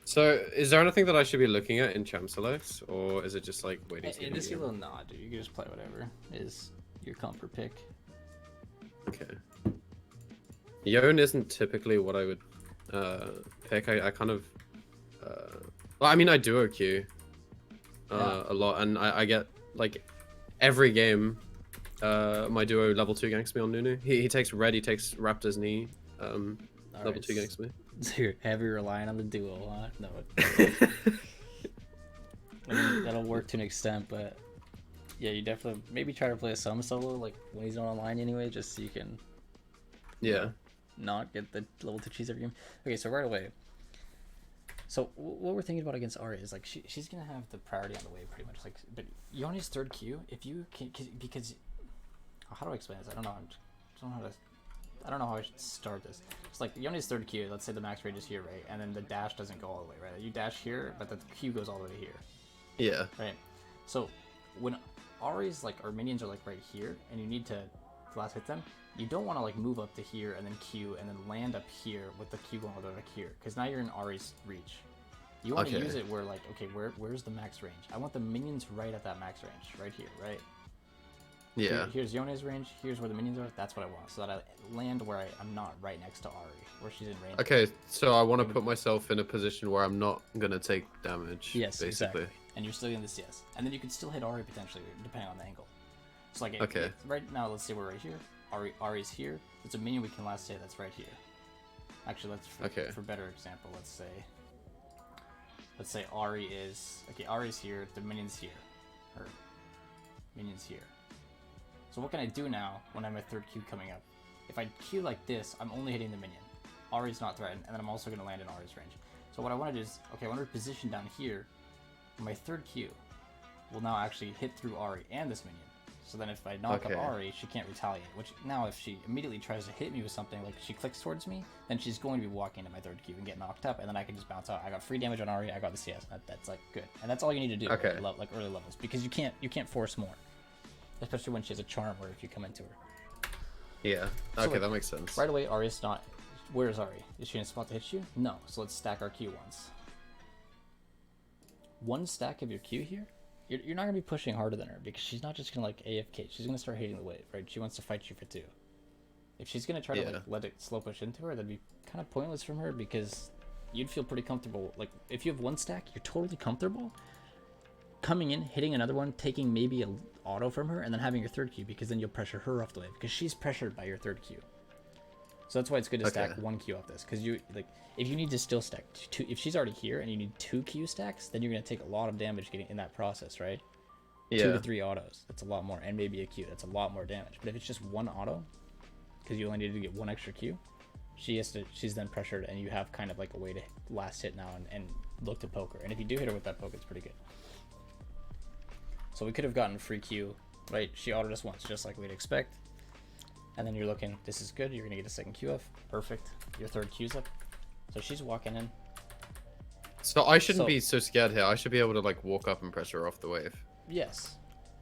So, is there anything that I should be looking at in champ selects, or is it just like waiting to In get this in? elo, nah, dude. You can just play whatever is your comfort pick. Okay. Yone isn't typically what I would pick. I kind of well, I mean, I duo queue a lot, and I get like every game. My duo level 2 ganks me on Nunu. He takes red. He takes Raptor's knee. Level 2 ganks me. So you're heavy relying on the duo, huh? No. I mean, that'll work to an extent, but yeah, you definitely maybe try to play some solo like when he's not online anyway, just so you can Yeah. not get the level 2 cheese every game. Okay, so right away. So what we're thinking about against Ari is like she's gonna have the priority on the wave pretty much. Like, but Yone's third Q, if you can, because how do I explain this? I don't know. I don't know how I should start this. It's like Yone's third Q. Let's say the max range is here, right? And then the dash doesn't go all the way, right? You dash here, but the Q goes all the way here. Yeah. Right. So when Ari's like, or minions are like right here, and you need to last hit them, you don't want to like move up to here and then Q and then land up here with the Q going all the way back here, because now you're in Ari's reach. You want to use it where like, okay, where's the max range? I want the minions right at that max range, right here, right? Yeah. Here's Yone's range. Here's where the minions are. That's what I want, so that I land where I'm not right next to Ari, where she's in range. Okay, so I want to put myself in a position where I'm not gonna take damage. Yes, basically. exactly. And you're still getting the CS, and then you can still hit Ari potentially, depending on the angle. So like, Okay. right now, let's say we're right here. Ari's here. There's a minion we can last hit that's right here. Actually, let's for better example, let's say Ari is Ari's here. The minion's here. Her minion's here. So what can I do now when I'm at third Q coming up? If I Q like this, I'm only hitting the minion. Ari's not threatened, and then I'm also going to land in Ari's range. So what I want to do is, okay, I want to position down here. My third Q will now actually hit through Ari and this minion. So then if I knock up Ari, she can't retaliate. Which now if she immediately tries to hit me with something, like she clicks towards me, then she's going to be walking into my third Q and get knocked up, and then I can just bounce out. I got free damage on Ari, I got the CS. That's like good. And that's all you need to do like early levels, because you can't force more. Especially when she has a charm or if you come into her. Yeah. Okay, so that makes sense. Right away, Ari's not. Where is Ari? Is she in a spot to hit you? No. So let's stack our Q once. One stack of your Q here, you're not going to be pushing harder than her, because she's not just going to like AFK. She's going to start hitting the wave, right? She wants to fight you for 2. If she's going to try to like let it slow push into her, that'd be kind of pointless from her, because you'd feel pretty comfortable. Like if you have one stack, you're totally comfortable coming in, hitting another one, taking maybe an auto from her, and then having your third Q, because then you'll pressure her off the wave, because she's pressured by your third Q. So that's why it's good to stack one Q off this, because you like if you need to still stack 2, if she's already here and you need 2 Q stacks, then you're going to take a lot of damage getting in that process, right? Yeah. 2 to 3 autos, that's a lot more, and maybe a Q, that's a lot more damage. But if it's just one auto, because you only need to get 1 extra Q, she's then pressured, and you have kind of like a way to last hit now and look to poke her. And if you do hit her with that poke, it's pretty good. So we could have gotten free Q, right? She autoed us once, just like we'd expect. And then you're looking, this is good. You're going to get a second Q off. Perfect. Your third Q's up. So she's walking in. So I shouldn't be so scared here. I should be able to like walk up and pressure her off the wave. Yes.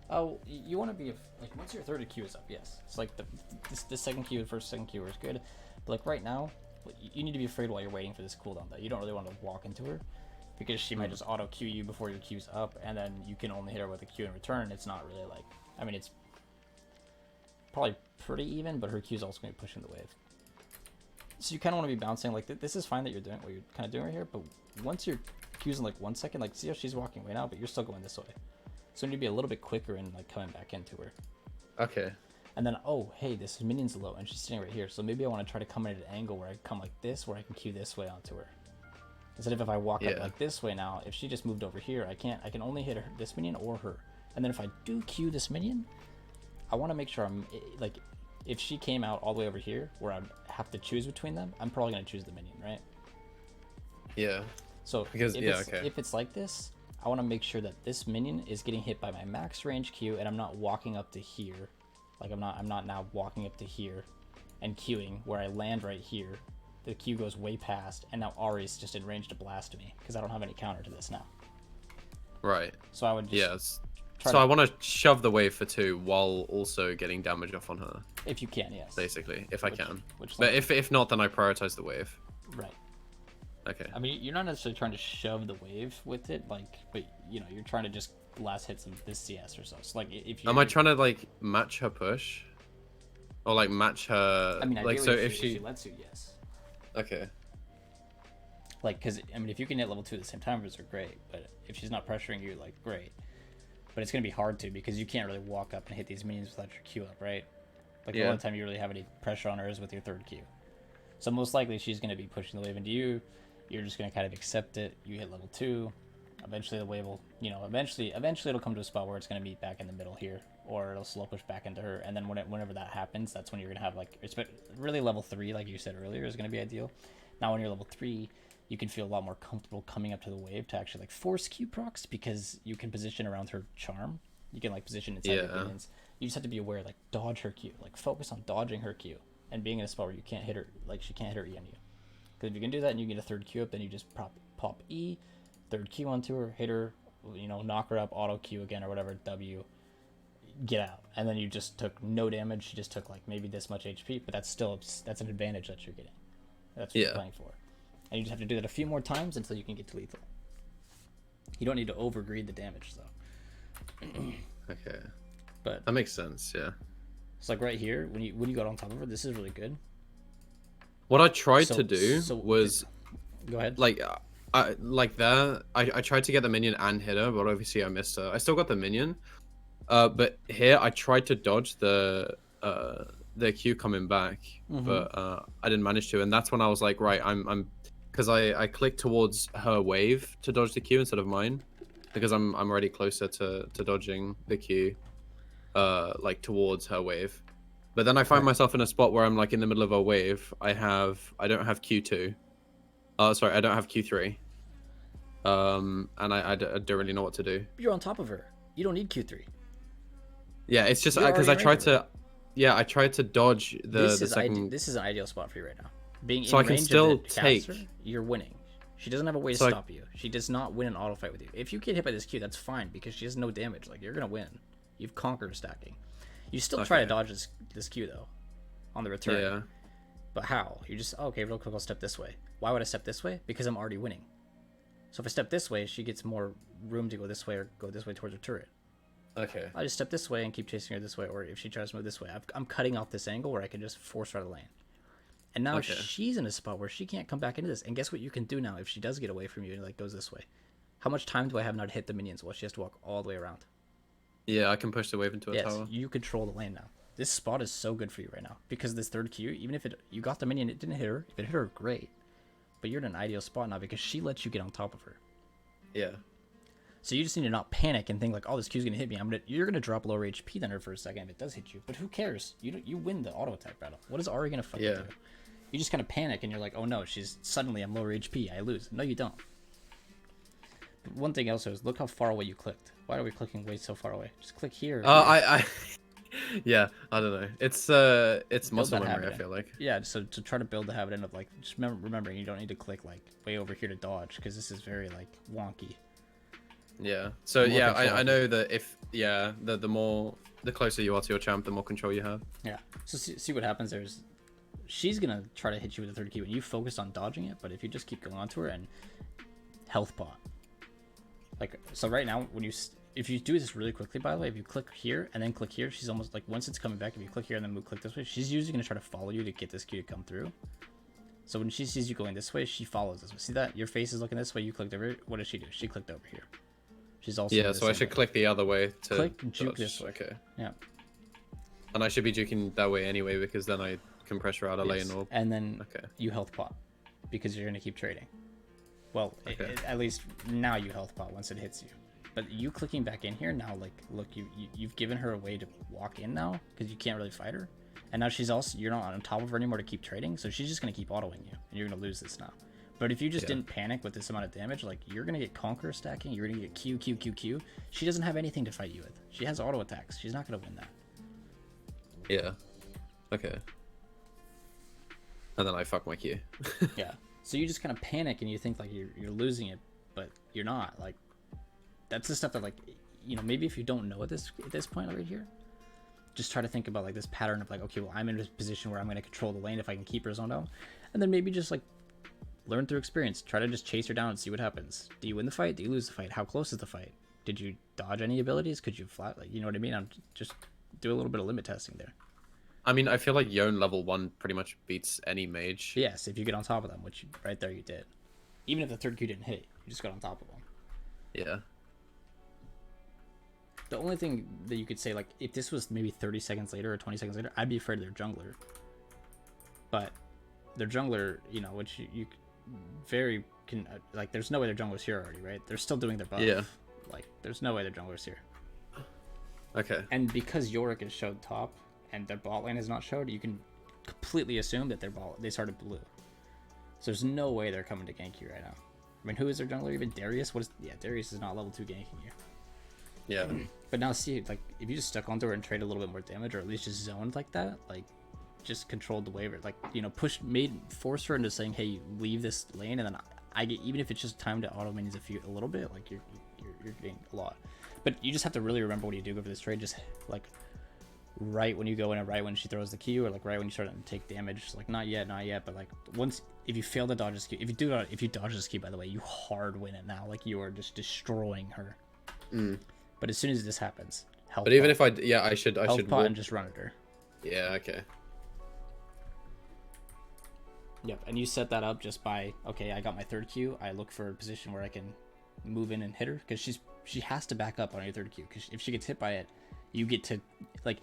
Oh, you want to be, like, once your third Q is up, yes. It's like the second Q, second Q is good. But like right now, you need to be afraid while you're waiting for this cooldown that you don't really want to walk into her, because she might just auto Q you before your Q's up, and then you can only hit her with a Q in return. It's not really like, I mean, it's probably pretty even, but her Q's also going to be pushing the wave. So you kind of want to be bouncing. Like, this is fine that you're doing what you're kind of doing right here, but once your Q's in like 1 second, like, see how she's walking away now, but you're still going this way. So you need to be a little bit quicker in like coming back into her. Okay. And then, oh, hey, this minion's low, and she's sitting right here. So maybe I want to try to come in at an angle where I come like this, where I can Q this way onto her. Instead of if I walk up like this way now, if she just moved over here, I can only hit her, this minion or her. And then if I do Q this minion, I want to make sure I'm, like, if she came out all the way over here, where I have to choose between them, I'm probably going to choose the minion, right? Yeah. So because, if it's like this, I want to make sure that this minion is getting hit by my max range Q, and I'm not walking up to here. Like, I'm not now walking up to here and Qing, where I land right here. The Q goes way past, and now Ari's just in range to blast me, because I don't have any counter to this now. Right. So I would just... So I want to shove the wave for 2 while also getting damage off on her. If you can, yes. Basically, if I can. But if not, then I prioritize the wave. Right. Okay. I mean, you're not necessarily trying to shove the wave with it, like, but you know, you're trying to just last hit some this CS or so. So like, if you Am I trying to like match her push, or like match her? I mean, Like, ideally, so if if she she, lets you, yes. okay, Like, because I mean, if you can hit level 2 at the same time, those are great. But if she's not pressuring you, like, great. But it's gonna be hard to, because you can't really walk up and hit these minions without your Q up, right? Like, the only time you really have any pressure on her is with your third Q. So most likely she's gonna be pushing the wave into you. You're just gonna kind of accept it. You hit level 2. Eventually the wave will, you know, eventually it'll come to a spot where it's gonna meet back in the middle here, or it'll slow push back into her. And then whenever that happens, that's when you're gonna have like, it's really level 3, like you said earlier, is gonna be ideal. Now when you're level 3, you can feel a lot more comfortable coming up to the wave to actually like force Q procs, because you can position around her charm. You can like position inside your minions. You just have to be aware, like dodge her Q, like focus on dodging her Q and being in a spot where you can't hit her, like she can't hit her E on you. Because if you can do that and you get a third Q up, then you just pop E, third Q onto her, hit her, you know, knock her up, auto Q again or whatever, W, get out. And then you just took no damage. She just took like maybe this much HP, but that's an advantage that you're getting. That's what you're playing for. And you just have to do that a few more times until you can get to lethal. You don't need to overgreed the damage though. okay, But that makes sense. Yeah. it's like right here when you got on top of her, this is really good. What I tried to do was, go ahead. like, I tried to get the minion and hit her, but obviously I missed her. I still got the minion, but here I tried to dodge the Q coming back, but I didn't manage to, and that's when I was like, right, I'm because I clicked towards her wave to dodge the Q instead of mine, because I'm already closer to dodging the Q, like towards her wave. But then I find myself in a spot where I'm like in the middle of a wave. I don't have Q2. Sorry, I don't have Q3. And I don't really know what to do. You're on top of her. You don't need Q3. Yeah, it's just You're because I already tried to. Yeah, I tried to dodge the second. This is an ideal spot for you right now. Being so in I can range still of the take. caster, you're winning. She doesn't have a way to stop you. She does not win an auto fight with you. If you get hit by this Q, that's fine, because she has no damage. Like, you're gonna win. You've conquered stacking. You still try to dodge this Q though, on the return. Yeah. But how? You just, okay, real quick, I'll step this way. Why would I step this way? Because I'm already winning. So if I step this way, she gets more room to go this way or go this way towards her turret. Okay. I just step this way and keep chasing her this way, or if she tries to move this way, I'm cutting off this angle where I can just force her out of the lane. And now she's in a spot where she can't come back into this. And guess what you can do now if she does get away from you and like goes this way? How much time do I have now to hit the minions while she has to walk all the way around? Yeah, I can push the wave into a tower. You control the lane now. This spot is so good for you right now, because this third Q, even if you got the minion, it didn't hit her. If it hit her, great. But you're in an ideal spot now because she lets you get on top of her. Yeah. So you just need to not panic and think like, oh, this Q's gonna hit me. You're gonna drop lower HP than her for a second if it does hit you. But who cares? You win the auto attack battle. What is Ari gonna fucking do? You just kind of panic and you're like, oh no, I'm lower HP. I lose. No, you don't. But one thing else is, look how far away you clicked. Why are we clicking way so far away? Just click here. Yeah, I don't know. It's muscle memory, I feel like. Yeah, so to try to build the habit in of like, just remembering you don't need to click like way over here to dodge, because this is very like wonky. Yeah. So yeah, I know that if the closer you are to your champ, the more control you have. Yeah. So see what happens. She's gonna try to hit you with the third Q, and you focus on dodging it. But if you just keep going on to her and health pot, like so right now if you do this really quickly, by the way, if you click here and then click here, she's almost like, once it's coming back, if you click here and then click this way, she's usually gonna try to follow you to get this Q to come through. So when she sees you going this way, she follows this way. See that? Your face is looking this way, you clicked over here. What does she do? She clicked over here. She's also so I should click the other way to click juke this way. Okay. Yeah. And I should be juking that way anyway, because then I can pressure out a lane or. And then you health pot, because you're gonna keep trading. Well, at least now you health pot once it hits you. But you clicking back in here now, like, look, you've given her a way to walk in now, because you can't really fight her. And now you're not on top of her anymore to keep trading, so she's just gonna keep autoing you, and you're gonna lose this now. But if you just didn't panic with this amount of damage, like, you're gonna get conquer stacking, you're gonna get Q, Q, Q, Q. She doesn't have anything to fight you with. She has auto attacks. She's not gonna win that. Yeah. Okay. And then I fuck my Q. Yeah. So you just kind of panic and you think like you're losing it, but you're not. Like, that's the stuff that, like, you know, maybe if you don't know at this point right here, just try to think about like this pattern of like, okay, well, I'm in a position where I'm going to control the lane if I can keep her zoned out, and then maybe just like learn through experience. Try to just chase her down and see what happens. Do you win the fight? Do you lose the fight? How close is the fight? Did you dodge any abilities? Could you flat? Like, you know what I mean? I'm just do a little bit of limit testing there. I mean, I feel like Yone level 1 pretty much beats any mage. Yes, if you get on top of them, which right there you did. Even if the third Q didn't hit, you just got on top of them. Yeah. The only thing that you could say, like, if this was maybe 30 seconds later or 20 seconds later, I'd be afraid of their jungler. But their jungler, you know, which you very can, like, there's no way their jungler's here already, right? They're still doing their buff. Yeah. Like, there's no way their jungler's here. Okay. And because Yorick is showed top and their bot lane is not showed, you can completely assume that they started blue. So there's no way they're coming to gank you right now. I mean, who is their jungler even? Darius? Darius is not level 2 ganking you. Yeah. But now see, like, if you just stuck onto her and trade a little bit more damage, or at least just zoned like that, like, just controlled the wave, like, you know, force her into saying, hey, leave this lane, and then I get, even if it's just time to auto minions a little bit, like, you're getting a lot. But you just have to really remember what you do go for this trade, just, like, right when you go in and right when she throws the Q, or, like, right when you start to take damage, like, not yet, but, like, once, if you fail to dodge this Q, if you dodge this Q, by the way, you hard win it now, like, you are just destroying her. But as soon as this happens, help. But even if I should pot and just run at her. Yeah. Okay. Yep, and you set that up just by, okay, I got my third Q. I look for a position where I can move in and hit her, because she has to back up on your third Q. Because if she gets hit by it, you get to, like,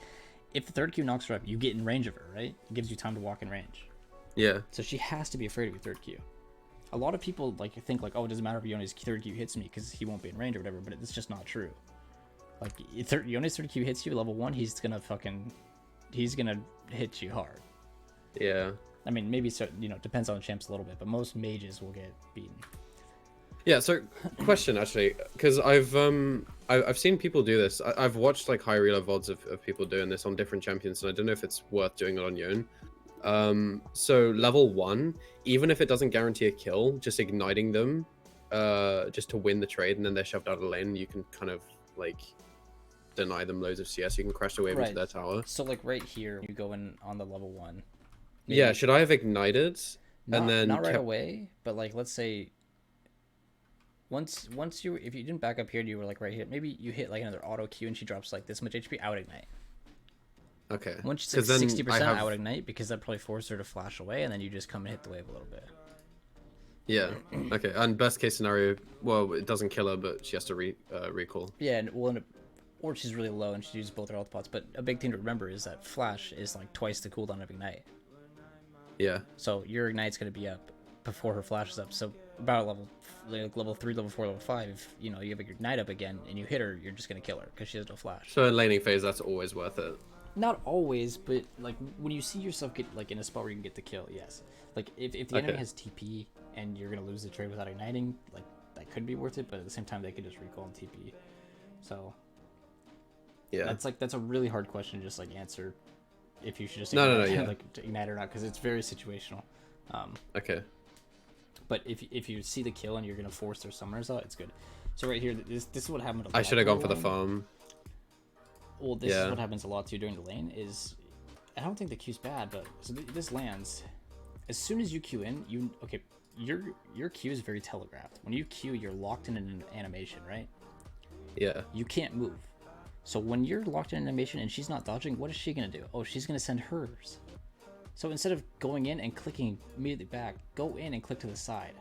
if the third Q knocks her up, you get in range of her, right? It gives you time to walk in range. Yeah. So she has to be afraid of your third Q. A lot of people like think like, oh, it doesn't matter if Yone's third Q hits me because he won't be in range or whatever, but it's just not true. Like, Yone's third Q hits you level 1, he's gonna hit you hard. Yeah. I mean, maybe, so, you know, depends on the champs a little bit, but most mages will get beaten. Yeah. So, question actually, because I've seen people do this. I've watched like high reload VODs of people doing this on different champions, and I don't know if it's worth doing it on Yone. So level 1, even if it doesn't guarantee a kill, just igniting them, just to win the trade, and then they're shoved out of the lane, you can kind of like deny them loads of CS. You can crash the wave into their tower. So like right here, you go in on the level 1. Maybe, yeah, should I have ignited and then not right away, but like let's say once if you didn't back up here and you were like right here, maybe you hit like another auto Q and she drops like this much HP, I would ignite. Okay. Once she's like 60%, I would ignite, because that probably forces her to flash away, and then you just come and hit the wave a little bit. Yeah. Okay. And best case scenario, well, it doesn't kill her, but she has to recall. Yeah, and or she's really low and she uses both her health pots. But a big thing to remember is that flash is like twice the cooldown of ignite. Yeah. So your ignite's gonna be up before her flash is up. So about level 3, level 4, level 5, if you know you have your ignite up again and you hit her, you're just gonna kill her because she has no flash. So in laning phase, that's always worth it. Not always, but like when you see yourself get like in a spot where you can get the kill, yes. Like if the enemy has TP and you're gonna lose the trade without igniting, like that could be worth it, but at the same time they could just recall and TP. So yeah, that's a really hard question to just like answer if you should just ignite, like to ignite or not, because it's very situational. Okay. But if you see the kill and you're gonna force their summoners out, it's good. So right here, this is what happened. I should have gone for the farm. Well, this is what happens a lot too during the lane. Is I don't think the Q's bad, but so this lands. As soon as you Q in, your Q is very telegraphed. When you Q, you're locked in an animation, right? Yeah. You can't move. So when you're locked in an animation and she's not dodging, what is she gonna do? Oh, she's gonna send hers. So instead of going in and clicking immediately back, go in and click to the side.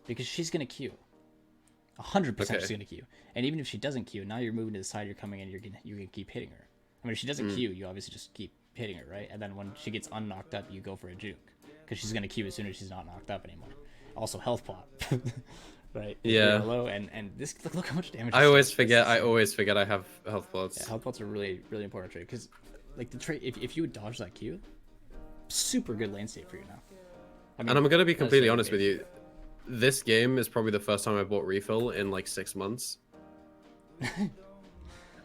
Because she's gonna Q. 100% she's gonna Q. And even if she doesn't Q, now you're moving to the side, you're coming in, you're gonna keep hitting her. I mean, if she doesn't Q, you obviously just keep hitting her, right? And then when she gets unknocked up, you go for a juke, because she's gonna Q as soon as she's not knocked up anymore. Also, health pot, right? Yeah. Low and look how much damage. I always forget I have health pots. Yeah, health pots are really important trade, because like the trade, if you would dodge that Q, super good lane state for you now. I mean, and I'm gonna be completely honest with you. This game is probably the first time I bought refill in like 6 months.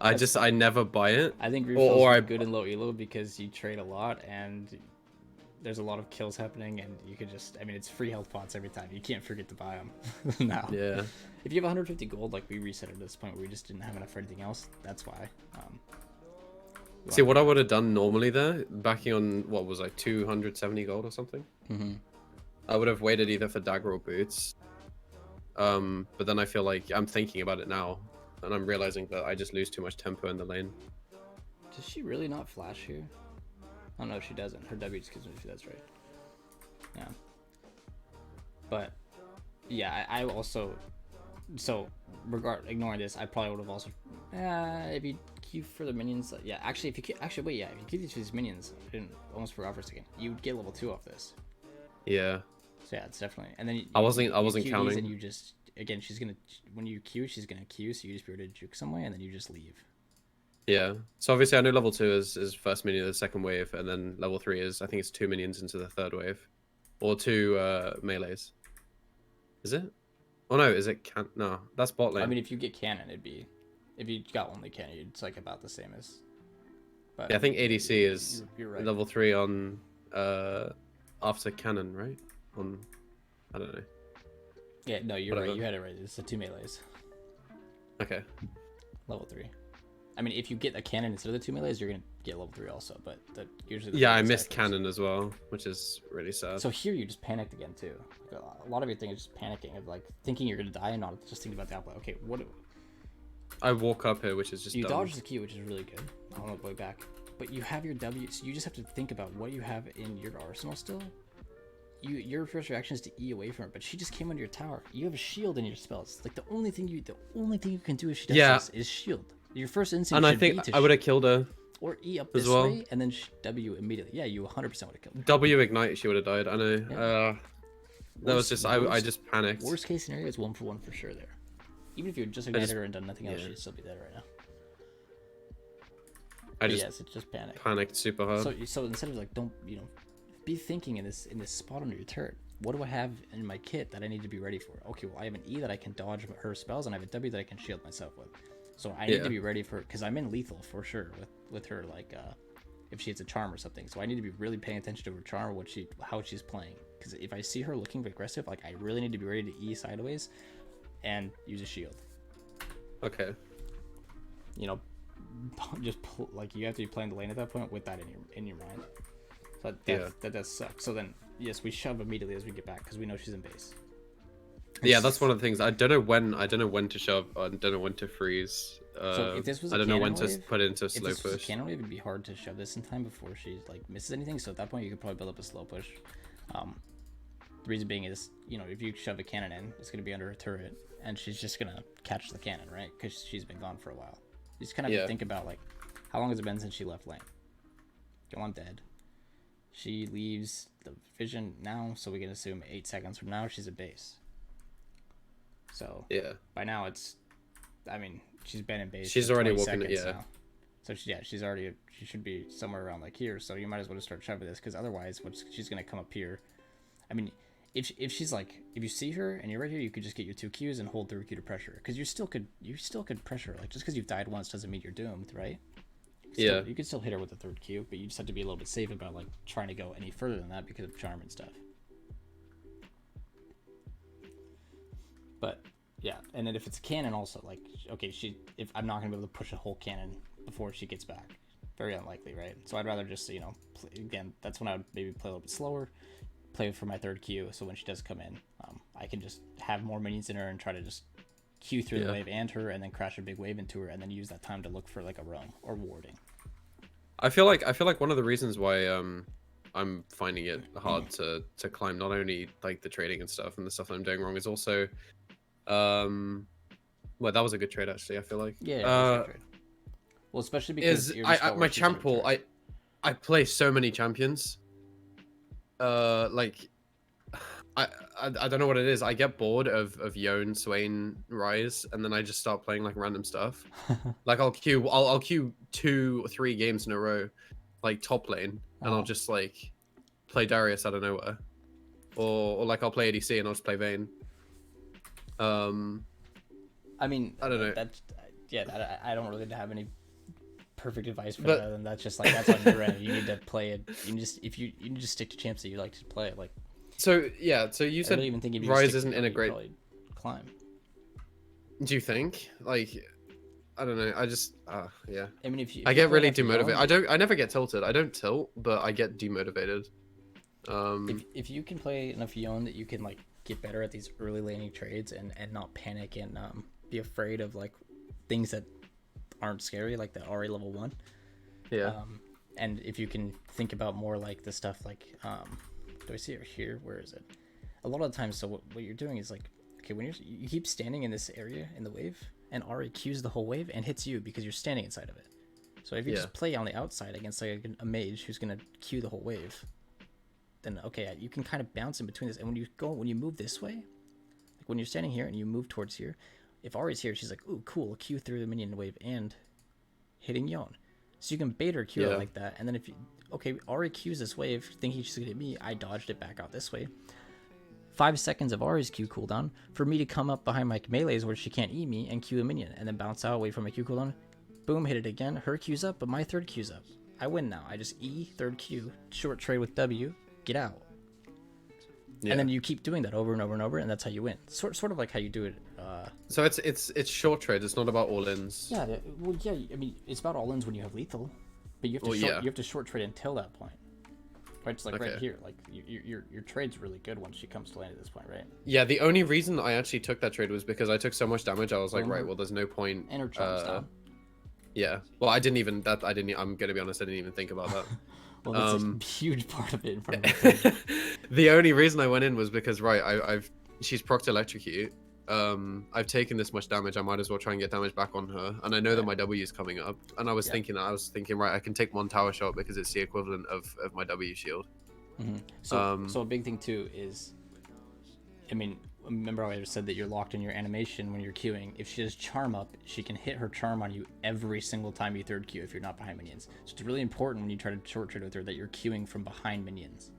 I never buy it. I think refills are good in low elo because you trade a lot and there's a lot of kills happening, and you could just, I mean, it's free health pots every time. You can't forget to buy them now. Yeah. If you have 150 gold, like we reset at this point where we just didn't have enough for anything else, that's why. See, what I would have done normally there, backing on what was like 270 gold or something. I would have waited either for dagger or boots. But then I feel like I'm thinking about it now, and I'm realizing that I just lose too much tempo in the lane. Does she really not flash here? Oh no, she doesn't. Her W just gives me. That's right. Yeah. But yeah, I also. So ignoring this, I probably would have also. If you queue for the minions, yeah. Actually, if you queue, actually wait, yeah. If you queue these minions, I didn't almost forgot for a second. You would get level 2 off this. Yeah. So yeah, it's definitely. And then I wasn't queue these counting. and you just again, she's gonna when you queue, she's gonna queue. So you just be able to juke some way, and then you just leave. Yeah. So obviously I know level 2 is first minion of the second wave, and then level 3 is I think it's 2 minions into the third wave, or 2 melees. Is it? Oh no, is it no, that's bot lane. I mean, if you get cannon, it'd be if you got only cannon, it's like about the same as. But yeah, I think ADC is you're right. level 3 on after cannon, right? On I don't know. Yeah, no, you're Whatever. right. You had it right. It's the 2 melees. Okay. Level 3. I mean, if you get a cannon instead of the 2 melees, you're gonna get level 3 also. But that usually. Yeah, I missed cannon as well, which is really sad. So here you just panicked again too. Like a lot of your thing is just panicking of like thinking you're gonna die and not just thinking about the outplay. Okay, what? I walk up here, which is just You dumb. dodge the Q, which is really good. I don't know the way back, but you have your W, so you just have to think about what you have in your arsenal still. Your first reaction is to E away from her, but she just came under your tower. You have a shield in your spells. Like the only thing you can do if she does this is shield. Your first instinct and should I think be to I would have killed her. Or E up as this well. way, and then W immediately. Yeah, you 100% would have killed her. W ignite, she would have died. I know. Yeah. That was just I just panicked. Worst case scenario is 1-for-1 for sure there. Even if you had just ignited her and done nothing else, she'd still be dead right now. Yes, it's just panic. Panicked super hard. So instead of like, don't be thinking in this spot under your turret. What do I have in my kit that I need to be ready for? Okay, well I have an E that I can dodge her spells, and I have a W that I can shield myself with. So I need to be ready for, because I'm in lethal for sure with her, like if she hits a charm or something. So I need to be really paying attention to her charm or how she's playing. Because if I see her looking aggressive, like I really need to be ready to E sideways and use a shield. Okay. Just like you have to be playing the lane at that point with that in your mind. So that does suck. So then yes, we shove immediately as we get back because we know she's in base. Yeah, that's one of the things. I don't know when to shove. I don't know when to freeze. So if this was I don't know when wave, to put it into slow if this was push. a cannon wave, it'd be hard to shove this in time before she like misses anything. So at that point, you could probably build up a slow push. The reason being is, if you shove a cannon in, it's gonna be under a turret, and she's just gonna catch the cannon, right? Because she's been gone for a while. You just kind of have to think about like, how long has it been since she left lane? Go on dead. She leaves the vision now, so we can assume 8 seconds from now she's at base. So by now she's been in base. She's already walking it, now. So she should be somewhere around like here. So you might as well just start shoving this, because otherwise, she's gonna come up here. I mean, if she's like, if you see her and you're right here, you could just get your 2 Qs and hold 3 Q to pressure, because you still could pressure. Like just because you've died once doesn't mean you're doomed, right? You could still hit her with the 3rd Q, but you just have to be a little bit safe about like trying to go any further than that because of charm and stuff. But yeah, and then if it's a cannon also, like, okay, if I'm not gonna be able to push a whole cannon before she gets back, very unlikely, right? So I'd rather just again, that's when I would maybe play a little bit slower, play for my 3rd Q, so when she does come in, I can just have more minions in her and try to just Q through the wave and her, and then crash a big wave into her, and then use that time to look for like a roam or warding. I feel like one of the reasons why I'm finding it hard to climb not only like the trading and stuff and the stuff that I'm doing wrong is also well, that was a good trade actually. I feel like Well, especially because my champ pool, I play so many champions. Like I don't know what it is. I get bored of Yone, Swain, Rise, and then I just start playing like random stuff. Like I'll queue 2 or 3 games in a row, like top lane, and I'll just like play Darius out of nowhere, or like I'll play ADC and I'll just play Vayne. I mean, I don't know. I don't really have any perfect advice for that, and that's just like that's on your end. You need to play it. You need to stick to champs that you like to play. Like, so you said Rise isn't in a great climb. Do you think? Like, I don't know. I just yeah. I mean, if I get really demotivated. I never get tilted. I don't tilt, but I get demotivated. If you can play enough Yone that you can like get better at these early laning trades and not panic and be afraid of like things that aren't scary, like the RA level 1. Yeah. And if you can think about more like the stuff like do I see it here? Where is it? A lot of the times, so what you're doing is like, okay, when you keep standing in this area in the wave, and RA Qs the whole wave and hits you because you're standing inside of it. So if you just play on the outside against like a mage who's gonna Q the whole wave, then okay, you can kind of bounce in between this. And when you move this way, like when you're standing here and you move towards here, if Ari's here, she's like, ooh, cool, Q through the minion wave and hitting Yone. So you can bait her Q out like that. And then if you, okay, Ari Qs this wave, thinking she's gonna hit me, I dodged it back out this way. 5 seconds of Ari's Q cooldown for me to come up behind my melees where she can't eat me and Q a minion and then bounce out, wait for my Q cooldown, boom, hit it again. Her Q's up, but my third Q's up. I win now. I just E, third Q, short trade with W, get out. And then you keep doing that over and over and over, and that's how you win. Sort of like how you do it. So it's short trade. It's not about all-ins. Yeah, well, yeah. I mean, it's about all-ins when you have lethal, but you have to short trade until that point. Right, it's like right here. Like your trade's really good once she comes to land at this point, right? Yeah, the only reason I actually took that trade was because I took so much damage. I was like, right, well, there's no point. And her charm's down. Yeah. Well, I'm gonna be honest. I didn't even think about that. Well, that's a huge part of it in front of me. The only reason I went in was because she's procced electrocute. I've taken this much damage. I might as well try and get damage back on her. And I know that my W is coming up. And I was thinking, right, I can take one tower shot because it's the equivalent of my W shield. Mm-hmm. So a big thing too is, I mean, remember I said that you're locked in your animation when you're queuing. If she does charm up, she can hit her charm on you every single time you third queue if you're not behind minions. So it's really important when you try to short trade with her that you're queuing from behind minions.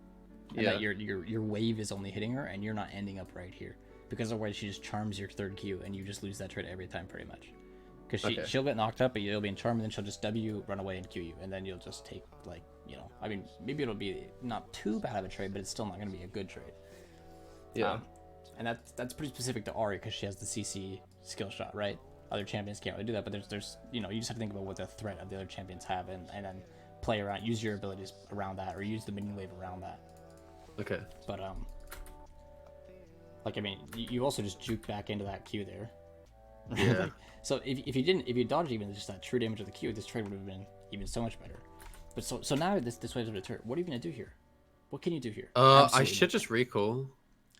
And that your wave is only hitting her and you're not ending up right here. Because otherwise she just charms your third queue and you just lose that trade every time pretty much. Because she'll get knocked up, but you'll be in charm, and then she'll just W, run away, and queue you. And then you'll just take, like, you know, I mean, maybe it'll be not too bad of a trade, but it's still not going to be a good trade. Yeah. And that's pretty specific to Ahri because she has the CC skill shot, right? Other champions can't really do that, but there's you know, you just have to think about what the threat of the other champions have and then play around, use your abilities around that, or use the minion wave around that. Okay. But like, I mean, you also just juke back into that queue there. Yeah. Like, so if you dodged even just that true damage of the queue, this trade would have been even so much better. But so now this wave's a turret. What are you gonna do here? What can you do here? I should just recall.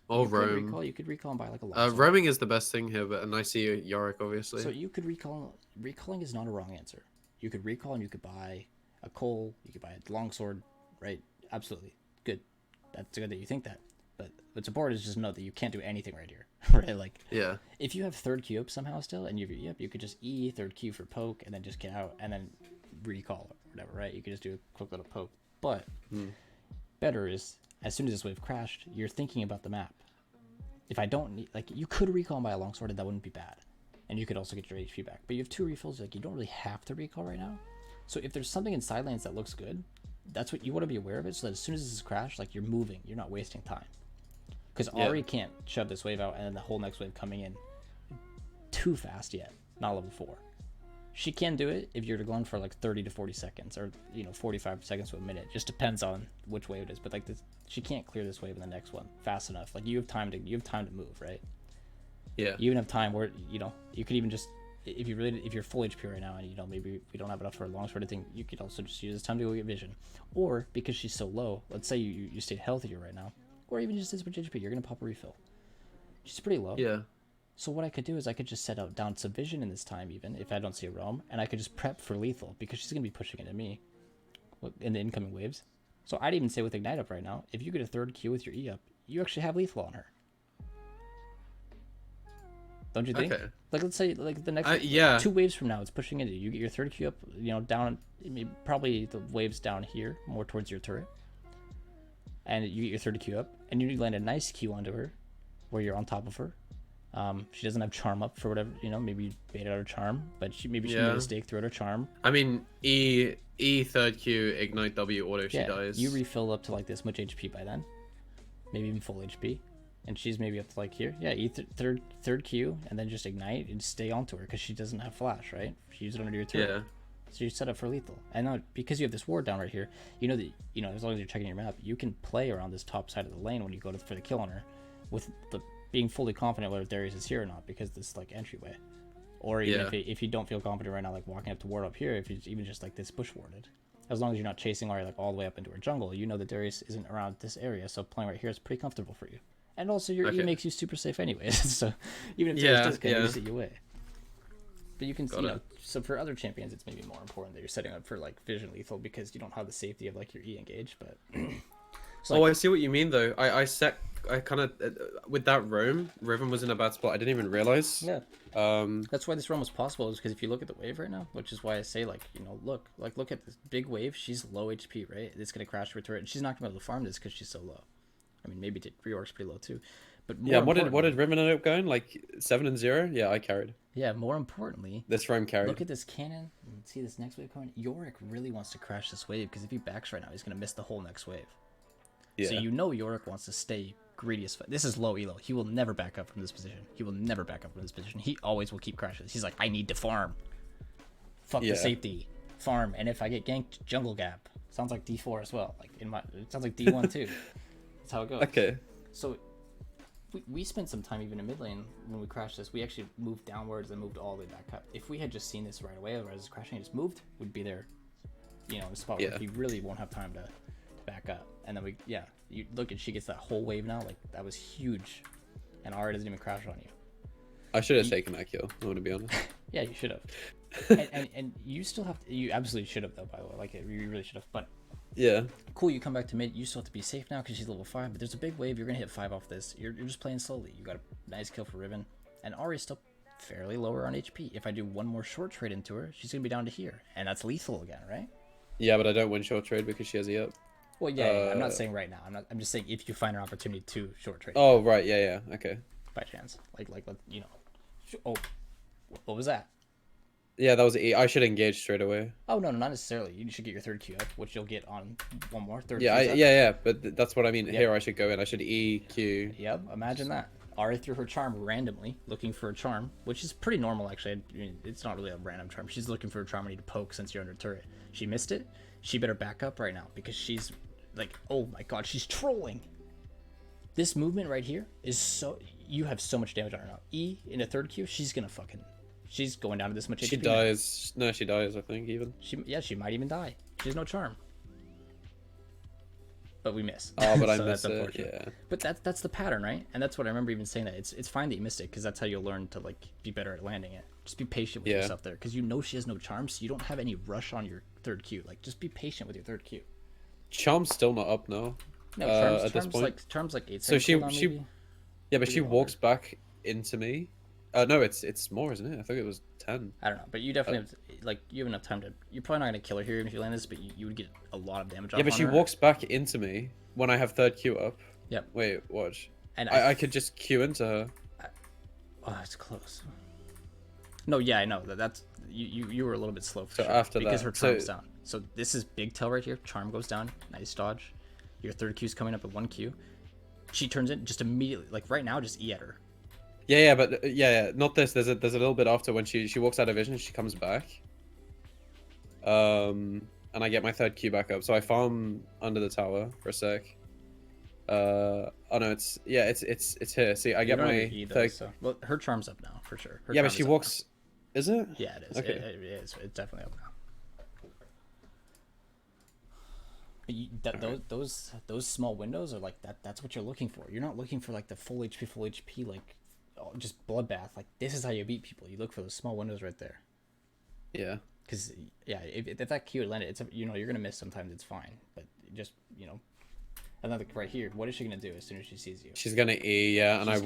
Or roam. You could recall and buy like a lot. Roaming is the best thing here, and I see Yorick obviously. So you could recall. Recalling is not a wrong answer. You could recall and you could buy a Cole. You could buy a longsword, right? Absolutely good. That's good that you think that. But what's important is just know that you can't do anything right here, right? Like, yeah. If you have third queue up somehow still, and you could just E third queue for poke, and then just get out, and then recall or whatever, right? You could just do a quick little poke. But better is, as soon as this wave crashed, you're thinking about the map. If I don't need, like, you could recall and buy a longsword, and that wouldn't be bad, and you could also get your HP back. But you have 2 refills, like, you don't really have to recall right now. So if there's something in side lanes that looks good, that's what you want to be aware of it, so that as soon as this is crashed, like, you're moving, you're not wasting time. Because Ahri can't shove this wave out and then the whole next wave coming in too fast yet. Not level 4. She can do it if you're going for like 30 to 40 seconds or 45 seconds to a minute. Just depends on which wave it is. But like this, she can't clear this wave in the next one fast enough. Like you have time to move, right? Yeah. You even have time where you could even just if you're full HP right now and maybe we don't have enough for a long sort of thing, you could also just use this time to go get vision. Or because she's so low, let's say you stayed healthier right now. Or even just this much HP, you're gonna pop a refill. She's pretty low. Yeah. So what I could do is I could just set out down some vision in this time, even if I don't see a roam, and I could just prep for lethal because she's gonna be pushing into me in the incoming waves. So I'd even say with Ignite up right now, if you get a third Q with your E up, you actually have lethal on her. Don't you think? Okay. Like let's say like the next 2 waves from now, it's pushing into you. You get your third Q up, down, probably the waves down here, more towards your turret. And you get your third Q up, and you land a nice Q onto her, where you're on top of her. She doesn't have charm up for whatever, maybe you bait out her charm, but she made a mistake throughout her charm. I mean, E third Q, Ignite W auto, she dies. You refill up to like this much HP by then, maybe even full HP, and she's maybe up to like here. Yeah, E third Q, and then just Ignite and stay onto her because she doesn't have flash, right? She used it under your turret. Yeah. So you set up for lethal. And now, because you have this ward down right here, you know that, as long as you're checking your map, you can play around this top side of the lane when you go for the kill on her, with being fully confident whether Darius is here or not, because this like entryway. Or even if you don't feel confident right now, like walking up to ward up here, if it's even just like this bush warded. As long as you're not chasing Ahri like all the way up into her jungle, you know that Darius isn't around this area, so playing right here is pretty comfortable for you. And also your E makes you super safe anyways, so even if Darius does get you set you away. But you can see, so for other champions, it's maybe more important that you're setting up for like vision lethal because you don't have the safety of like your E engage. But so, I see what you mean though. I kind of with that roam, Riven was in a bad spot. I didn't even realize. Yeah. That's why this roam was possible, is because if you look at the wave right now, which is why I say like look at this big wave. She's low HP, right? It's gonna crash her turret, and she's not gonna be able to farm this because she's so low. I mean, maybe Reorg's pretty low too. But what did Riven end up going? Like 7-0? Yeah, I carried. Yeah, more importantly, this roam carried. Look at this cannon. See this next wave coming. Yorick really wants to crash this wave because if he backs right now, he's gonna miss the whole next wave. Yeah. So Yorick wants to stay greedy as fuck. This is low elo. He will never back up from this position. He always will keep crashing. He's like, I need to farm. Fuck the safety. Farm. And if I get ganked, jungle gap. Sounds like D4 as well. Like it sounds like D1 too. That's how it goes. Okay. So we spent some time even in mid lane when we crashed this. We actually moved downwards and moved all the way back up. If we had just seen this right away, otherwise crashing and just moved, we'd be there, in a spot where we really won't have time to back up. And then you look and she gets that whole wave now. Like that was huge, and Ahri doesn't even crash on you. I should have taken that kill. I want to be honest. Yeah, you should have. and you still have to. You absolutely should have though. By the way, like you really should have. But yeah, cool. You come back to mid. You still have to be safe now because she's level 5. But there's a big wave. You're gonna hit 5 off this. You're just playing slowly. You got a nice kill for Riven, and Ahri's still fairly lower on HP. If I do one more short trade into her, she's gonna be down to here, and that's lethal again, right? Yeah, but I don't win short trade because she has E up. Well, yeah, I'm not saying right now. I'm just saying if you find an opportunity to short trade. Oh, right. Yeah. Okay. By chance, like Oh, what was that? Yeah, that was E. I should engage straight away. Oh no, not necessarily. You should get your 3rd Q up, which you'll get on one more. Yeah. But that's what I mean. Yep. Here, I should go in. I should E Q. Yep. Imagine that. Ahri threw her charm randomly, looking for a charm, which is pretty normal actually. I mean, it's not really a random charm. She's looking for a charm I need to poke since you're under turret. She missed it. She better back up right now because she's like, oh my god, she's trolling. This movement right here is so... You have so much damage on her now. E in a 3rd Q, she's gonna fucking... She's going down to this much HP. She dies. No, she dies, I think, even. She might even die. She has no charm. But we miss. Oh, but I missed it, yeah. But that's the pattern, right? And that's what I remember even saying that. It's fine that you missed it, because that's how you'll learn to, like, be better at landing it. Just be patient with yourself there, because she has no charm, so you don't have any rush on your 3rd Q. Like, just be patient with your 3rd Q. Charm's still not up now. No, at this point. Charm's like 8 so seconds. Yeah, but she walks back into me. No, it's more, isn't it? I think it was 10. I don't know, but you definitely you have enough time to. You're probably not gonna kill her here even if you land this, but you would get a lot of damage. Yeah, but she walks back into me when I have 3rd Q up. Yep. Wait, watch. And I could just Q into her. Oh, it's close. No, yeah, I know that's you were a little bit slow for so sure. After because that, her charm's down. So this is big tail right here. Charm goes down. Nice dodge. Your 3rd Q's coming up at 1 Q. She turns in just immediately, like right now, just E at her. Yeah, but not this. There's a little bit after when she walks out of vision, she comes back. And I get my 3rd Q back up, so I farm under the tower for a sec. Oh no, it's here. See, I get my E though, 3rd. Well, her charm's up now for sure. But she walks. Now. Is it? Yeah, it is. Okay. It is. It's definitely up now. Those small windows are like that. That's what you're looking for. You're not looking for like the full HP, like just bloodbath. Like this is how you beat people. You look for those small windows right there. Yeah. Because if that Q had landed, it's you're gonna miss sometimes. It's fine, but just and then right here, what is she gonna do as soon as she sees you? She's gonna E, and I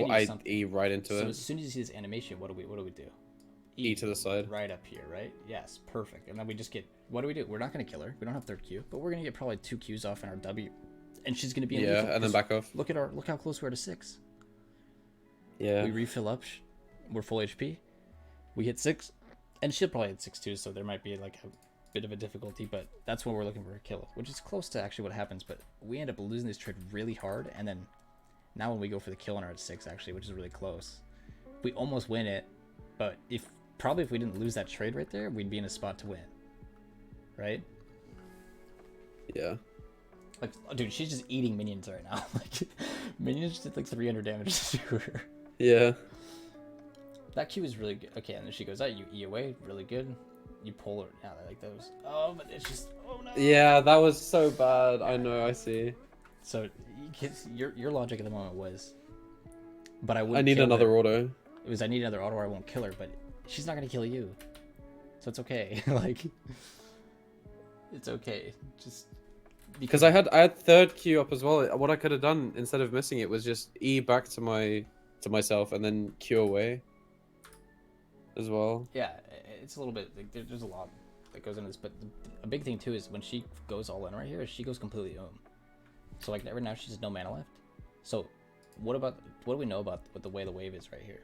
E right into it. So as soon as you see this animation, what do we do? E to the side. Right up here, right? Yes, perfect. And then we just get, what do? We're not going to kill her. We don't have 3rd Q, but we're going to get probably 2 Qs off in our W. And she's going to be in lethal, and then back off. Look how close we are to 6. Yeah. We refill up. We're full HP. We hit 6. And she'll probably hit 6 too, so there might be like a bit of a difficulty, but that's when we're looking for a kill, which is close to actually what happens, but we end up losing this trade really hard, and then now when we go for the kill on her at 6 actually, which is really close, we almost win it, but if we didn't lose that trade right there, we'd be in a spot to win. right? Yeah. Like, dude, she's just eating minions right now. Like, minions did like 300 damage to her. Yeah. That Q is really good. Okay, and then she goes out, you E away, really good. You pull her. Yeah, I like those. Oh, but it's just, oh no. Yeah, that was so bad. I know, I see. So, your logic at the moment was, but I I wouldn't need kill another her. auto. It was, I need another auto or I won't kill her, but she's not gonna kill you. So it's okay. Like, it's okay. Just... Because I had third Q up as well. What I could have done instead of missing it was just E back to myself and then Q away as well. Yeah, it's a little bit, like, there's a lot that goes into this, but a big thing too is when she goes all in right here, she goes completely So like right now she has no mana left. So what do we know about what the way the wave is right here?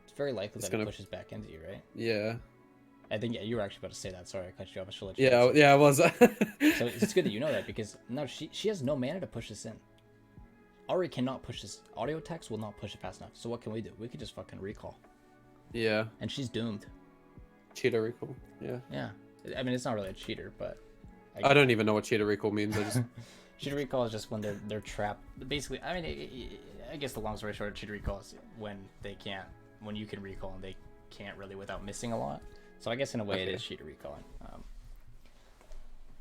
It's very likely that it pushes back into you, right? Yeah. I think, yeah, you were actually about to say that. Sorry, I cut you off. I should let you Yeah, yeah, I was. So it's good that you know that, because no, she has no mana to push this in. Ari cannot push this. Audio attacks will not push it fast enough. So what can we do? We could just fucking recall. Yeah. And she's doomed. Cheater recall. Yeah. Yeah. I mean, it's not really a cheater, but... I don't even know what cheater recall means. I just... Cheater recall is just when they're trapped. Basically, I mean, I guess the long story short, cheater recall is when you can recall and they can't really without missing a lot. So I guess in a way it is cheater recalling.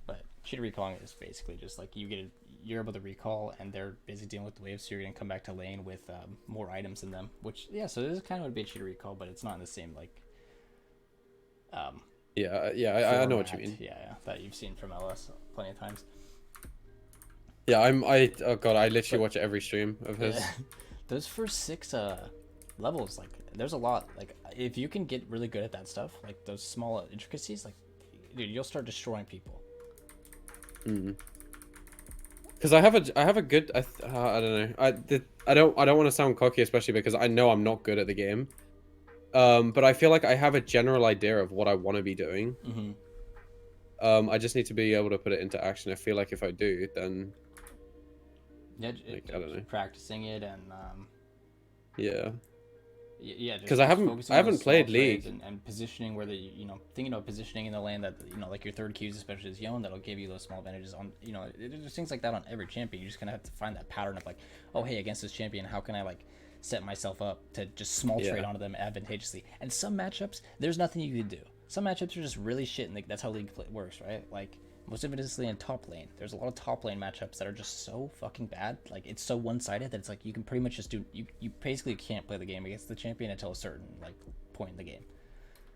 But cheater recalling is basically just like you're able to recall and they're busy dealing with the waves, so you're gonna come back to lane with more items in them. Which, yeah, so this is kind of would be a cheater recall, but it's not in the same like. I know what you mean. Yeah, that you've seen from LS plenty of times. Yeah, oh god, I literally watch every stream of his. Yeah. Those first 6 levels, like, there's a lot. Like, if you can get really good at that stuff, like those small intricacies, like, dude, you'll start destroying people. Because I have a good, I don't know, I don't want to sound cocky, especially because I know I'm not good at the game. But I feel like I have a general idea of what I want to be doing. I just need to be able to put it into action. I feel like if I do, then yeah, like, I don't know, practicing it and yeah. Yeah, because I haven't played League and positioning where thinking about positioning in the lane that like your third Qs, especially as Yone, that'll give you those small advantages on there's things like that on every champion. You just kind of have to find that pattern of like, oh hey, against this champion, how can I like set myself up to just small trade onto them advantageously? And some matchups, there's nothing you can do. Some matchups are just really shit, and that's how League works, right? Like most infamously in top lane, there's a lot of top lane matchups that are just so fucking bad. Like it's so one-sided that it's like you can pretty much just do you basically can't play the game against the champion until a certain like point in the game.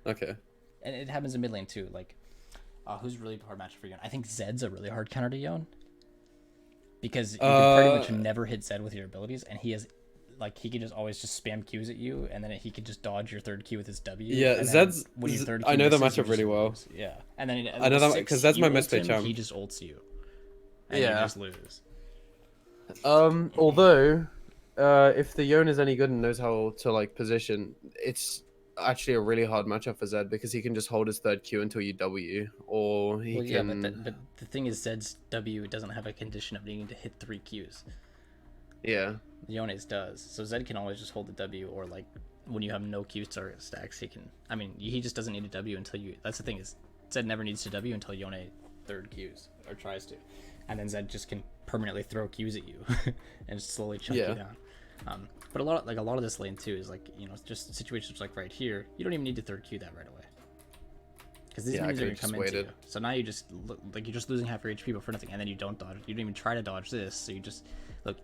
Okay. And it happens in mid lane too. Like, who's a really hard matchup for Yone? I think Zed's a really hard counter to Yone because you can pretty much never hit Zed with your abilities, and he has. Like, he could just always just spam Qs at you, and then he could just dodge your third Q with his W. Yeah, Zed's... I know the matchup really well. Lose. Yeah. And then I know that because that's my misplay charm. He just ults you. And you just lose. Although, if the Yone is any good and knows how to, like, position, it's actually a really hard matchup for Zed because he can just hold his third Q until you W, or he can... Yeah, but the thing is, Zed's W doesn't have a condition of needing to hit 3 Qs. Yeah. Yone's does. So Zed can always just hold the W, or like when you have no Q stacks, he can. I mean, he just doesn't need a W until you. That's the thing is, Zed never needs to W until Yone third Qs or tries to, and then Zed just can permanently throw Qs at you and slowly chunk you down. But a lot of this lane too is like just situations like right here. You don't even need to third Q that right away because these minions are gonna come into you. So now you just look like you're just losing half your HP but for nothing, and then you don't dodge. You don't even try to dodge this, so you just look.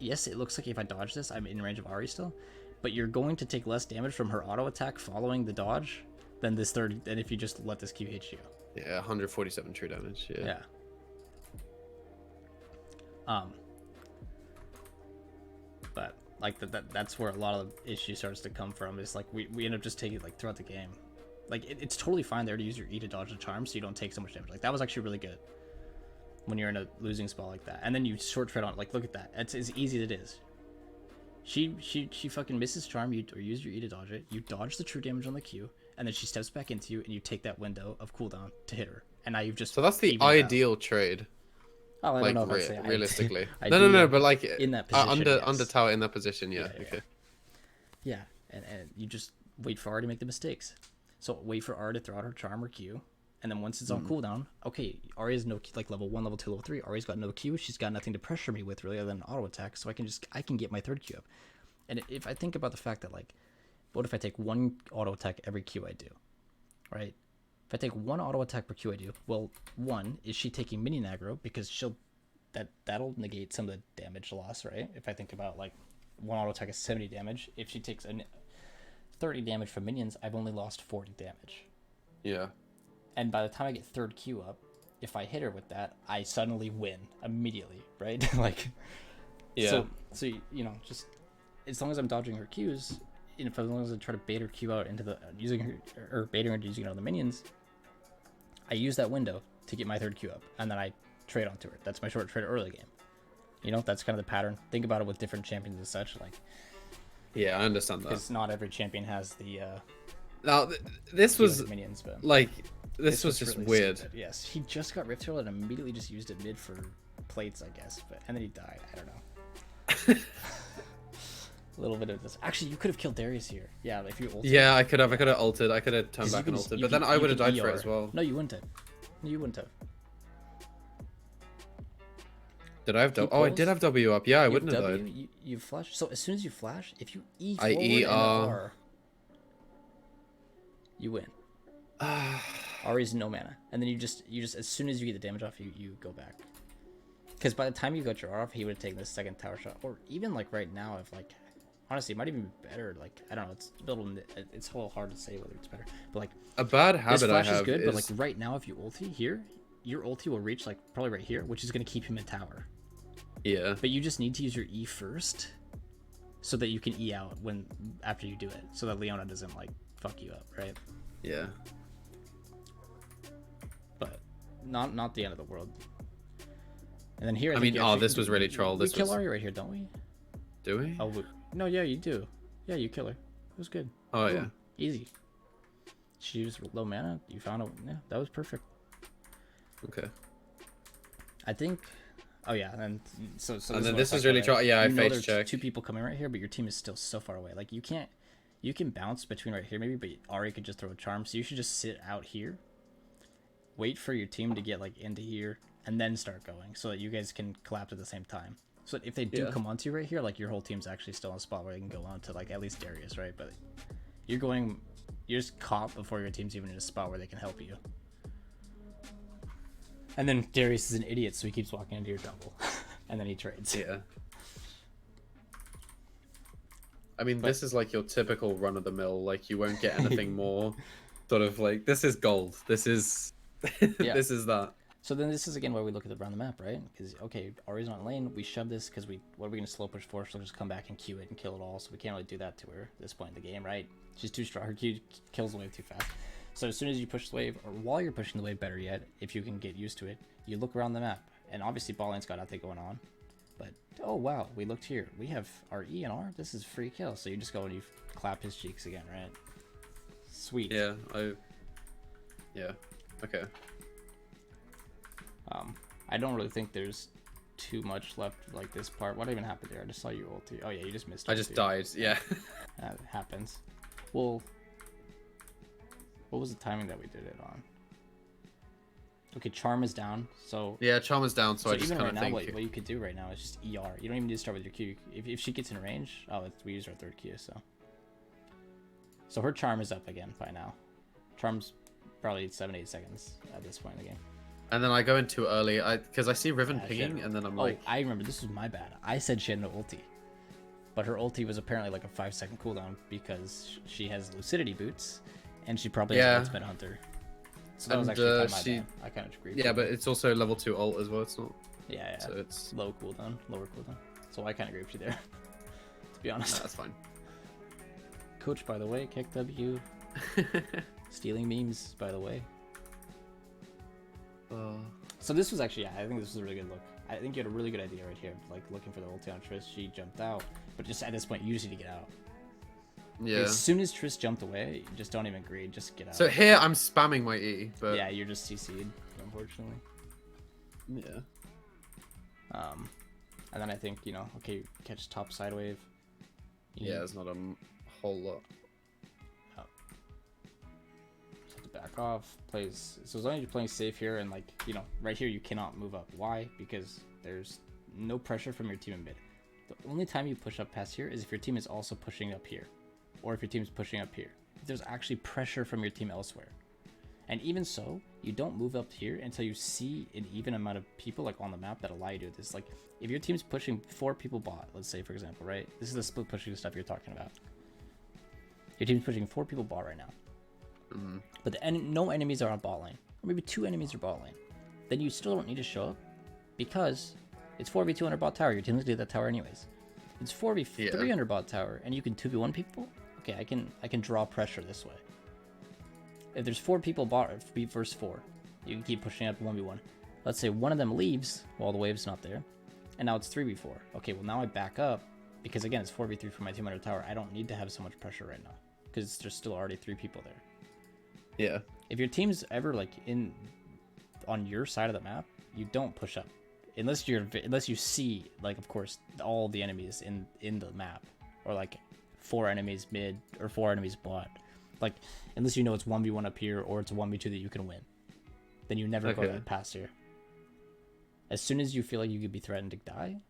Yes, it looks like if I dodge this, I'm in range of Ari still, but you're going to take less damage from her auto attack following the dodge than than if you just let this Q hit you. Yeah, 147 true damage. Yeah. But like that's where a lot of the issue starts to come from. Is like we end up just taking like throughout the game, like it's totally fine there to use your E to dodge the charm, so you don't take so much damage. Like that was actually really good. When you're in a losing spot like that, and then you short tread on it. Like, look at that. It's as easy as it is. She fucking misses charm, or use your E to dodge it. You dodge the true damage on the Q, and then she steps back into you, and you take that window of cooldown to hit her. And now you've just... So that's the ideal trade. Oh, I like, don't know if I'd say realistically. No, but like... In that position, under tower in that position, yeah. Okay. Yeah, and you just wait for R to make the mistakes. So wait for R to throw out her charm or Q, And then once it's on cooldown, okay, Aria's no like level 1, level 2, level 3. Aria's got no Q. She's got nothing to pressure me with really other than auto attack. So I can get my 3rd Q up. And if I think about the fact that like, what if I take 1 auto attack every Q I do, right? If I take 1 auto attack per Q I do, well, 1 is she taking minion aggro because that'll negate some of the damage loss, right? If I think about like 1 auto attack is 70 damage. If she takes 30 damage from minions, I've only lost 40 damage. Yeah. And by the time I get 3rd Q up, if I hit her with that, I suddenly win immediately, right? like, Yeah. So you know, just as long as I'm dodging her Qs, and as long as I try to bait her Q out into the using her or baiting her into using other minions, I use that window to get my 3rd Q up, and then I trade onto her. That's my short trade early game. You know, that's kind of the pattern. Think about it with different champions and such, like. Yeah, I understand that. Because not every champion has the. Now, this was minions, but like this was just really weird. Stupid. Yes, he just got Rift Herald and immediately just used it mid for plates, I guess, and then he died. I don't know. A little bit of this. Actually, you could have killed Darius here. Yeah, if you ulted. Yeah, I could have ulted. I could have turned back and ulted, but then I would have died for it as well. No, you wouldn't have. You wouldn't have. Did I have W? Oh, I did have W up. Yeah, I wouldn't have died. You flash. So as soon as you flash, if you E I forward E and R, you win. Ari's no mana, and then you just as soon as you get the damage off, you go back. Because by the time you got your R off, he would have taken the 2nd tower shot, or even like right now, if like. Honestly, it might even be better. Like I don't know, it's a little hard to say whether it's better. But like a bad habit I have is good, but like right now, if you ulti here, your ulti will reach like probably right here, which is gonna keep him in tower. Yeah. But you just need to use your E first, so that you can E out after you do it, so that Leona doesn't like fuck you up, right? Yeah. But not the end of the world. And then here, I mean, this was really troll. We kill Arya right here, don't we? Do we? Oh. No, yeah, you do. Yeah, you kill her. It was good. Oh, cool. yeah. Easy. She used low mana. You found it. Yeah, that was perfect. Okay. I think. Oh, yeah. And so and then this is really try. Yeah, I face check. 2 people coming right here, but your team is still so far away. Like, you can't. You can bounce between right here, maybe, but Ari could just throw a charm. So you should just sit out here. Wait for your team to get, like, into here, and then start going so that you guys can collapse at the same time. So if they do come onto you right here, like your whole team's actually still in a spot where they can go on to like at least Darius, right? But you're just caught before your team's even in a spot where they can help you. And then Darius is an idiot, so he keeps walking into your jungle, and then he trades. Yeah. I mean, this is like your typical run of the mill. Like you won't get anything more. Sort of like this is gold. This is this is that. So then this is again where we look at around the map, right? Because, okay, Ari's not in lane. We shove this because what are we going to slow push for? She'll just come back and Q it and kill it all. So we can't really do that to her at this point in the game, right? She's too strong. Her Q kills the wave too fast. So as soon as you push the wave, or while you're pushing the wave, better yet, if you can get used to it, you look around the map. And obviously ball lane's got nothing going on. But, oh wow, we looked here. We have our E and R. This is free kill. So you just go and you clap his cheeks again, right? Sweet. Yeah, yeah, okay. I don't really think there's too much left like this part. What even happened there? I just saw you ulti. Oh yeah, you just missed. I just died. Yeah. That happens. Well, what was the timing that we did it on? Okay, charm is down. So yeah, charm is down. So I just even kind right of now, think what you could do right now is just ER. You don't even need to start with your Q. If she gets in range, we use our 3rd Q. So her charm is up again by now. Charm's probably 7-8 seconds at this point in the game. And then I go in too early, because I see Riven pinging, and then I'm like... I remember, this was my bad. I said she had no ulti. But her ulti was apparently like a 5-second cooldown because she has Lucidity boots, and she probably has an ultimate hunter. So that was actually my bad. I kind of agreed. Yeah, but it's also level 2 ult as well, it's not... Yeah. So it's... lower cooldown. So I kind of agree with you there, to be honest. No, that's fine. Coach, by the way, kick W. Stealing memes, by the way. So this was actually, I think this was a really good look. I think you had a really good idea right here, like looking for the ulti on Triss. She jumped out, but just at this point, you just need to get out. Yeah. As soon as Triss jumped away, just don't even greed, just get out. So here I'm spamming my E, but yeah, you're just CC'd, unfortunately. Yeah. And then I think okay, catch top side wave. Yeah, there's not a whole lot. back off, plays. So as long as you're playing safe here, and like, you know, right here you cannot move up. Why? Because there's no pressure from your team in mid. The only time you push up past here is if your team is also pushing up here, or if your team is pushing up here. If there's actually pressure from your team elsewhere. And even so, you don't move up here until you see an even amount of people like on the map that allow you to do this. Like if your team's pushing 4 people bot, let's say for example, right? This is the split pushing stuff you're talking about. Your team's pushing 4 people bot right now. But no enemies are on bot lane. Or maybe 2 enemies are bot lane. Then you still don't need to show up because it's 4v2 under bot tower. Your team's gonna do that tower anyways. It's 4v3 under bot tower and you can 2v1 people? Okay, I can draw pressure this way. If there's 4 people bot versus 4, you can keep pushing up 1v1. Let's say one of them leaves while the wave's not there, and now it's 3v4. Okay, well now I back up, because again, it's 4v3 for my team under tower. I don't need to have so much pressure right now, because there's still already 3 people there. Yeah. If your team's ever like on your side of the map, you don't push up. Unless you see, like, of course, all the enemies in the map, or like 4 enemies mid, or 4 enemies bot. Like, unless you know it's 1v1 up here or it's a 1v2 that you can win, then you never go past here. As soon as you feel like you could be threatened to die,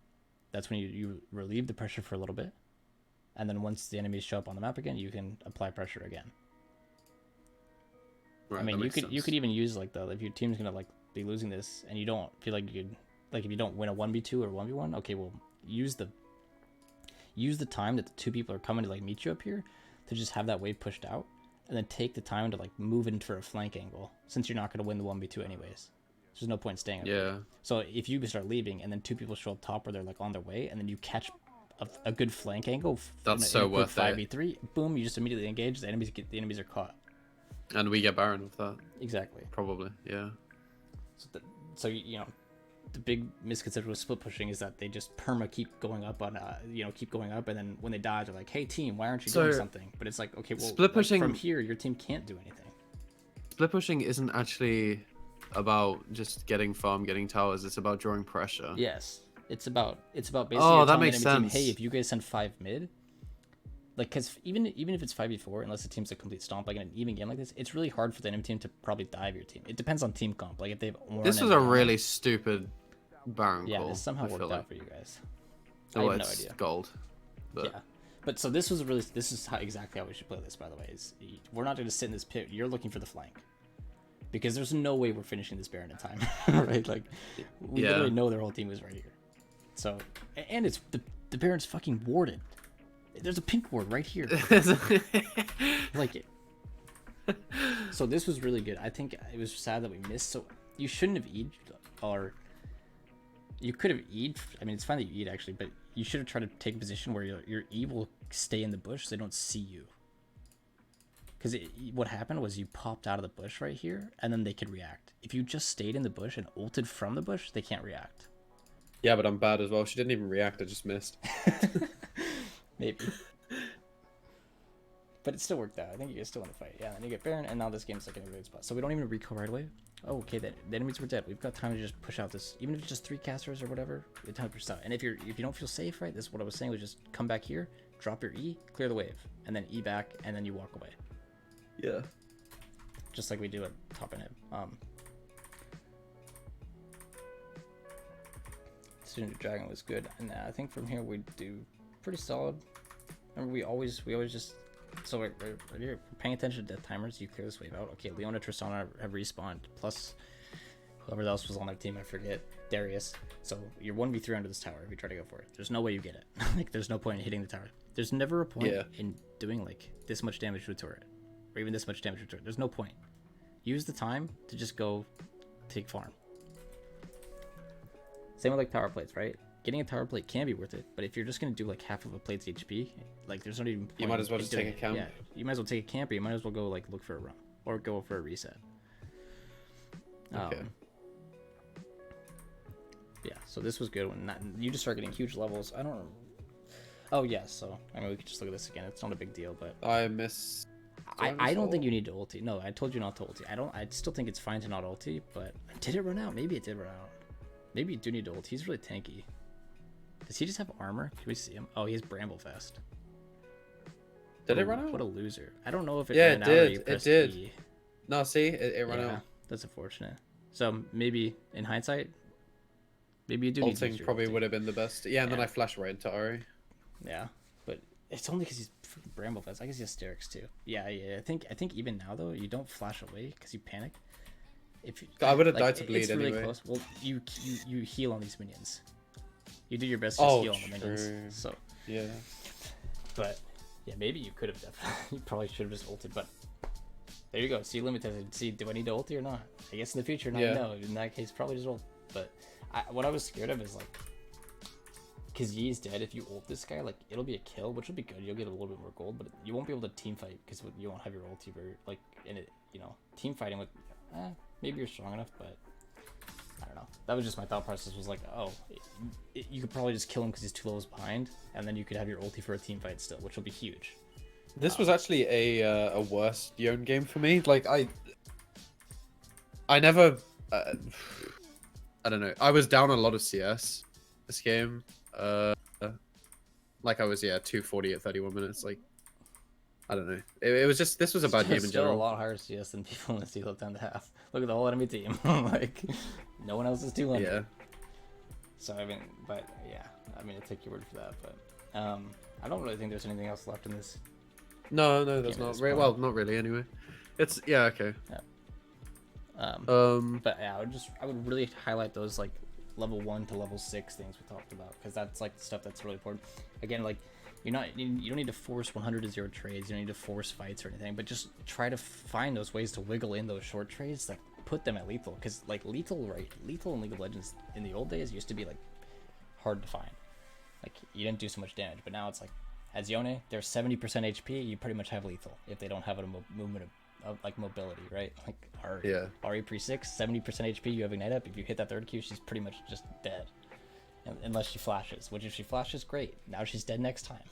that's when you relieve the pressure for a little bit, and then once the enemies show up on the map again, you can apply pressure again. Right, I mean, you could even use like if your team's gonna like be losing this and you don't feel like you could, like if you don't win a 1v2 or 1v1, okay, well use the time that the 2 people are coming to like meet you up here to just have that wave pushed out, and then take the time to like move in for a flank angle, since you're not going to win the 1v2 anyways. There's no point staying up here. So if you start leaving and then 2 people show up top or they're like on their way, and then you catch a good flank angle, that's so worth it. 5v3, boom, you just immediately engage, the enemies are caught. And we get Baron with that. Exactly. Probably, yeah. So you know, the big misconception with split pushing is that they just keep going up on keep going up, and then when they die they're like, hey team, why aren't you doing something? But it's like, okay, well, split pushing from here your team can't do anything. Split pushing isn't actually about just getting farm, getting towers. It's about drawing pressure. Yes, it's about basically that makes telling the enemy sense. team, hey, if you guys send 5 mid, like, because even if it's 5v4, unless the team's a complete stomp, like in an even game like this, it's really hard for the enemy team to probably dive your team. It depends on team comp. Like if they've this was a really stupid Baron yeah, call. this somehow worked out for you guys. I have have no idea. Gold. But... yeah, but so this is exactly how we should play this. By the way, is we're not going to sit in this pit. You're looking for the flank, because there's no way we're finishing this Baron in time, right? Like we literally know their whole team is right here. So, and it's the Baron's fucking warded. There's a pink ward right here. Like it. So this was really good. I think it was sad that we missed. So you shouldn't have E'd, or you could have E'd. I mean, it's fine that you E'd actually, but you should have tried to take a position where your E will stay in the bush so they don't see you. Because what happened was you popped out of the bush right here, and then they could react. If you just stayed in the bush and ulted from the bush, they can't react. Yeah, but I'm bad as well. She didn't even react. I just missed. Maybe. But it still worked out. I think you guys still want to fight. Yeah, then you get Baron, and now this game's like in a good spot. So we don't even recall right away. Oh, okay, the enemies were dead. We've got time to just push out this, even if it's just 3 casters or whatever, we have time to push out. And if you don't feel safe, right, this is what I was saying, was just come back here, drop your E, clear the wave, and then E back, and then you walk away. Yeah. Just like we do at top and him. Student Dragon was good, and I think from here we do pretty solid. Remember, we always just, so right here, we're paying attention to death timers. You clear this wave out. Okay, Leona, Tristana have respawned, plus whoever else was on their team, I forget, Darius. So you're 1v3 under this tower if you try to go for it. There's no way you get it. Like, there's no point in hitting the tower. There's never a point in doing like this much damage to a turret, or even this much damage to a turret. There's no point. Use the time to just go take farm. Same with like tower plates, right? Getting a tower plate can be worth it, but if you're just gonna do like half of a plate's HP, like there's not even point. You might as well just take a camp. Yeah, you might as well take a camp, or you might as well go like look for a run or go for a reset. Okay. Yeah, so this was good when you just start getting huge levels. I don't. Oh yeah, so I mean we could just look at this again. It's not a big deal, but I miss. I don't think you need to ulti. No, I told you not to ulti. I still think it's fine to not ulti, but did it run out? Maybe it did run out. Maybe you do need to ult. He's really tanky. Does he just have armor? Can we see him? Oh, he has Bramble Fest. Did it run out? What a loser. I don't know if it Yeah, ran it out or did. you It pressed did. E. No, see, it ran Yeah, out. that's unfortunate. So maybe in hindsight, maybe you do need to use Ulting your probably ulti. would have been the best. Yeah, and then Yeah. I flash right into Ari. Yeah, but it's only because he's freaking Bramble Fest. I guess he has Hysterics too. Yeah, yeah. I think even now though, you don't flash away because you panic. If you, I would have like, died to bleed it's really anyway. close. Well, you heal on these minions. You do your best to Oh, heal on the minions. true. So, Yeah. but yeah, maybe you could have definitely. You probably should have just ulted, but there you go. See, limited. See, do I need to ulti or not? I guess in the future, now you know. In that case, probably just ult. But what I was scared of is like, because Yi is dead. If you ult this guy, like it'll be a kill, which will be good. You'll get a little bit more gold, but you won't be able to team fight because you won't have your ulti. Very like in it, team fighting with. Maybe you're strong enough, but I don't know. That was just my thought process. Was like, oh, you could probably just kill him because he's 2 levels behind, and then you could have your ulti for a team fight still, which will be huge. This was actually a worse Yone game for me. Like I never, I don't know. I was down a lot of CS this game. Like I was 240 at 31 minutes. Like I don't know. It was just this was a bad game in Still general. a lot higher CS than people in the Steel 10 to have. Look at the whole enemy team. Like no one else is 200. Yeah. So I mean, but yeah, I mean, I'll take your word for that. But I don't really think there's anything else left in this. No, there's Game at not. this Well, point. not really. Anyway, it's okay. Yeah. But yeah, I would really highlight those like level 1 to level 6 things we talked about, because that's like the stuff that's really important. Again, like you don't need to force 100 to 0 trades. You don't need to force fights or anything, but just try to find those ways to wiggle in those short trades that put them at lethal. Because like lethal in League of Legends in the old days used to be like hard to find. Like you didn't do so much damage, but now it's like as Yone, they're 70% HP. You pretty much have lethal if they don't have a movement of like mobility, right? Like Ari pre 6, 70% HP. You have Ignite up. If you hit that 3rd Q, she's pretty much just dead. Unless she flashes, which if she flashes, great. Now she's dead next time.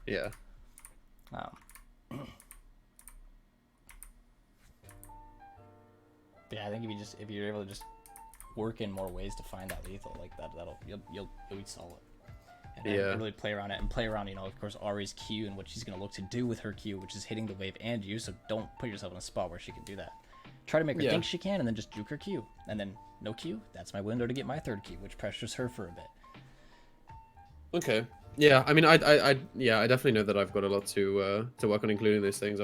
Yeah. Yeah, I think if you're able to just work in more ways to find that lethal like that, you'll be solid. And really play around it and play around, of course, Ari's Q and what she's gonna look to do with her Q, which is hitting the wave and you. So don't put yourself in a spot where she can do that. Try to make her think she can, and then just juke her Q, and then no Q. That's my window to get my 3rd Q, which pressures her for a bit. Okay. Yeah. I mean, I definitely know that I've got a lot to work on, including those things.